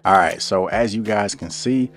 All right, so as you guys can see,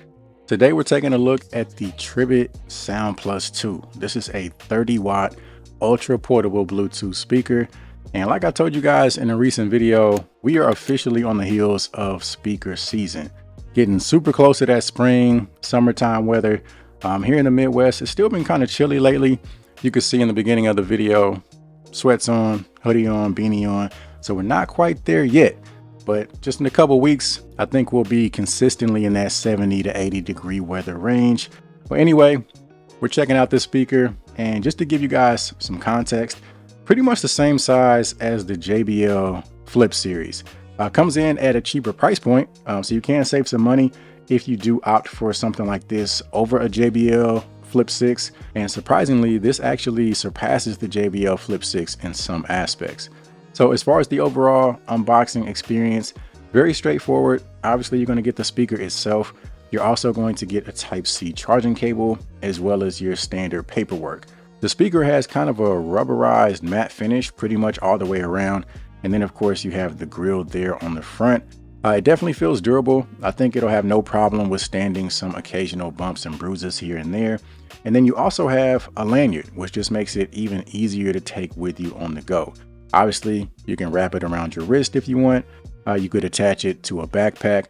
today we're taking a look at the Tribit Sound Plus 2. This is a 30-watt ultra portable Bluetooth speaker. And like I told you guys in a recent video, we are officially on the heels of speaker season. Getting super close to that spring, summertime weather. Here in the Midwest, it's still been kind of chilly lately. You can see in the beginning of the video, sweats on, hoodie on, beanie on. So we're not quite there yet. But just in a couple weeks, I think we'll be consistently in that 70 to 80 degree weather range. But anyway, we're checking out this speaker, and just to give you guys some context, pretty much the same size as the JBL Flip series. Comes in at a cheaper price point, so you can save some money if you do opt for something like this over a JBL Flip 6. And surprisingly, this actually surpasses the JBL Flip 6 in some aspects. So as far as the overall unboxing experience, very straightforward. Obviously, you're going to get the speaker itself. You're also going to get a Type-C charging cable, as well as your standard paperwork. The speaker has kind of a rubberized matte finish pretty much all the way around. And then of course you have the grill there on the front. It definitely feels durable. I think it'll have no problem withstanding some occasional bumps and bruises here and there. And then you also have a lanyard, which just makes it even easier to take with you on the go. Obviously, you can wrap it around your wrist if you want. You could attach it to a backpack.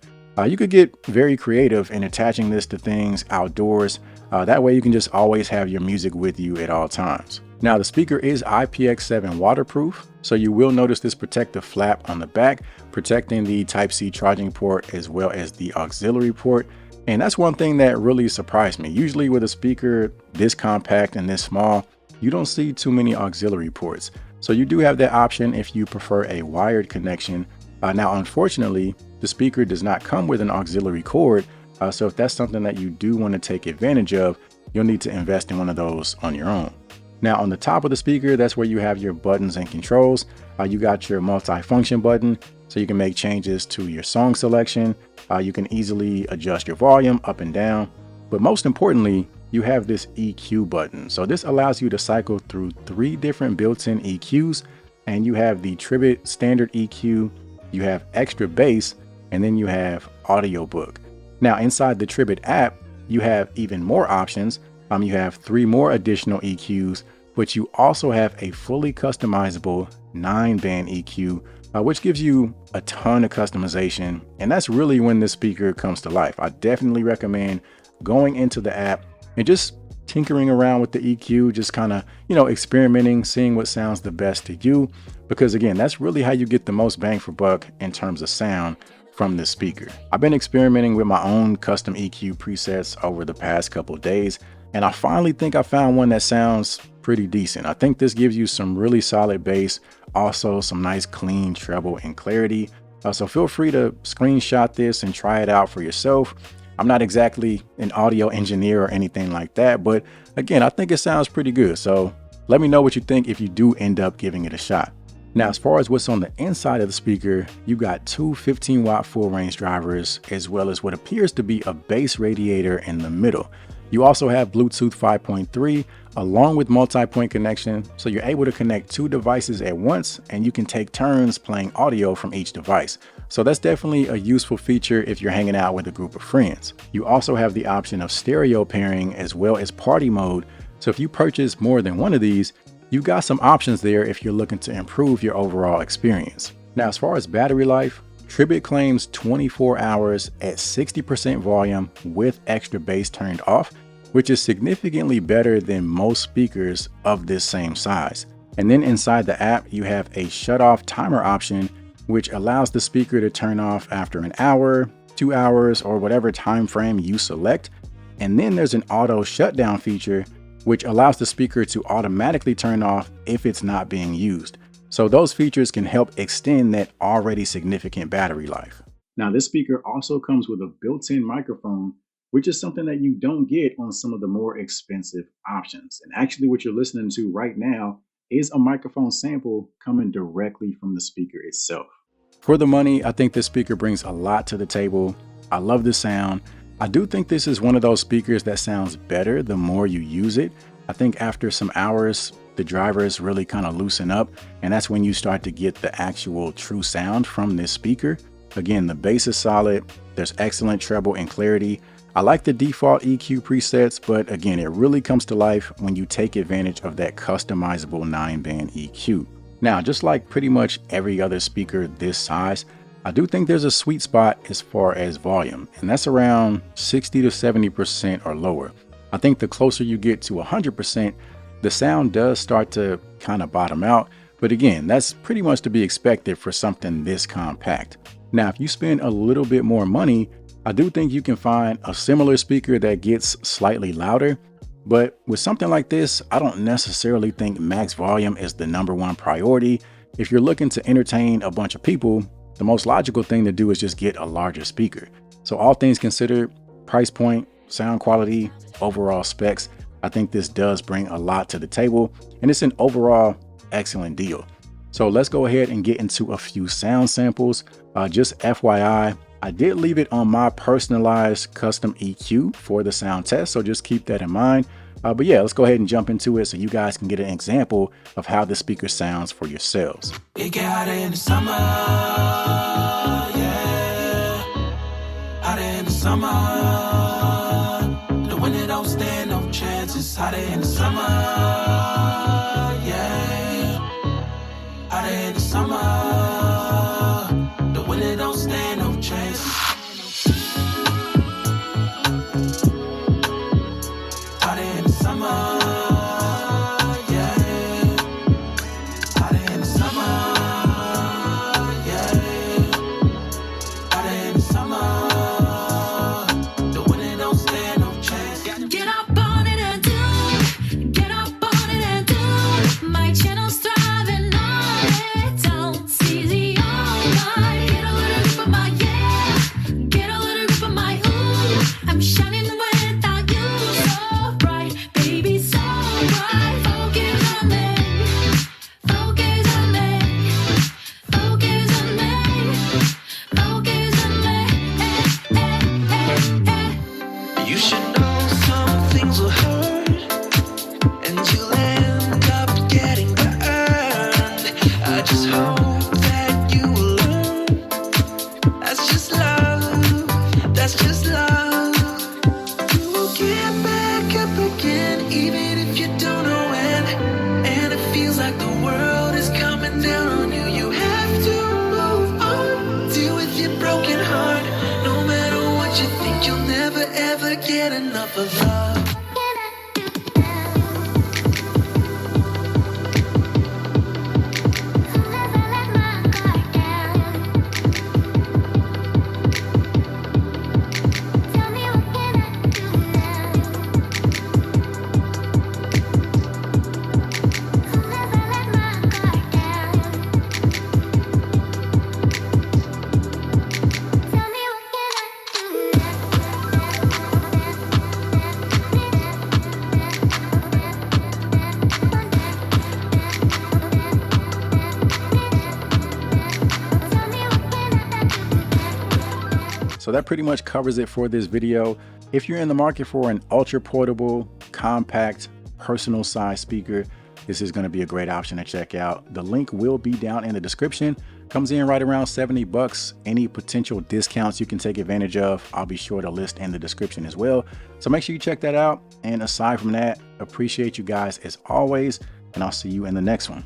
You could get very creative in attaching this to things outdoors. That way you can just always have your music with you at all times. Now, the speaker is IPX7 waterproof, so you will notice this protective flap on the back, protecting the Type-C charging port as well as the auxiliary port. And that's one thing that really surprised me. Usually with a speaker this compact and this small, you don't see too many auxiliary ports. So you do have that option if you prefer a wired connection. Now, unfortunately, the speaker does not come with an auxiliary cord. So if that's something that you do want to take advantage of, you'll need to invest in one of those on your own. Now, on the top of the speaker, that's where you have your buttons and controls. You got your multi-function button, so you can make changes to your song selection. You can easily adjust your volume up and down. But most importantly, you have this EQ button. So this allows you to cycle through 3 different built-in EQs, and you have the Tribit standard EQ, you have extra bass, and then you have audiobook. Now inside the Tribit app, you have even more options. You have 3 more additional EQs, but you also have a fully customizable 9-band EQ, which gives you a ton of customization. And that's really when this speaker comes to life. I definitely recommend going into the app and just tinkering around with the EQ, just kind of, experimenting, seeing what sounds the best to you. Because again, that's really how you get the most bang for buck in terms of sound from this speaker. I've been experimenting with my own custom EQ presets over the past couple of days, and I finally think I found one that sounds pretty decent. I think this gives you some really solid bass, also some nice clean treble and clarity. So feel free to screenshot this and try it out for yourself. I'm not exactly an audio engineer or anything like that, but again, I think it sounds pretty good. So let me know what you think if you do end up giving it a shot. Now, as far as what's on the inside of the speaker, you got 2 15-watt full range drivers, as well as what appears to be a bass radiator in the middle. You also have Bluetooth 5.3 along with multi-point connection, so you're able to connect 2 devices at once, and you can take turns playing audio from each device. So that's definitely a useful feature if you're hanging out with a group of friends. You also have the option of stereo pairing as well as party mode. So if you purchase more than one of these, you got some options there if you're looking to improve your overall experience. Now, as far as battery life, Tribit claims 24 hours at 60% volume with extra bass turned off, which is significantly better than most speakers of this same size. And then inside the app, you have a shut-off timer option, which allows the speaker to turn off after an hour, 2 hours, or whatever time frame you select. And then there's an auto shutdown feature, which allows the speaker to automatically turn off if it's not being used. So those features can help extend that already significant battery life. Now, this speaker also comes with a built-in microphone, which is something that you don't get on some of the more expensive options. And actually what you're listening to right now is a microphone sample coming directly from the speaker itself. For the money, I think this speaker brings a lot to the table. I love the sound. I do think this is one of those speakers that sounds better the more you use it. I think after some hours, the drivers really kind of loosen up, and that's when you start to get the actual true sound from this speaker. Again, the bass is solid, There's excellent treble and clarity. I like the default EQ presets, but again, it really comes to life when you take advantage of that customizable 9-band EQ. Now, just like pretty much every other speaker this size, I do think there's a sweet spot as far as volume, and that's around 60 to 70% or lower. I think the closer you get to 100%, the sound does start to kind of bottom out, but again, that's pretty much to be expected for something this compact. Now, if you spend a little bit more money, I do think you can find a similar speaker that gets slightly louder, but with something like this, I don't necessarily think max volume is the #1 priority. If you're looking to entertain a bunch of people, the most logical thing to do is just get a larger speaker. So all things considered, price point, sound quality, overall specs, I think this does bring a lot to the table, and it's an overall excellent deal. So let's go ahead and get into a few sound samples. Just FYI, I did leave it on my personalized custom EQ for the sound test, so just keep that in mind. But yeah, let's go ahead and jump into it so you guys can get an example of how the speaker sounds for yourselves. It get hotter in the summer, yeah. Hotter in the summer. The winter don't stand no chances. Hotter in the summer, yeah. Hotter in the summer. The winter don't stand no chances. Hotter in the summer. Get enough of love. So that pretty much covers it for this video. If you're in the market for an ultra portable, compact, personal size speaker, this is going to be a great option to check out. The link will be down in the description. Comes in right around 70 bucks. Any potential discounts you can take advantage of, I'll be sure to list in the description as well. So make sure you check that out. And aside from that, appreciate you guys as always, and I'll see you in the next one.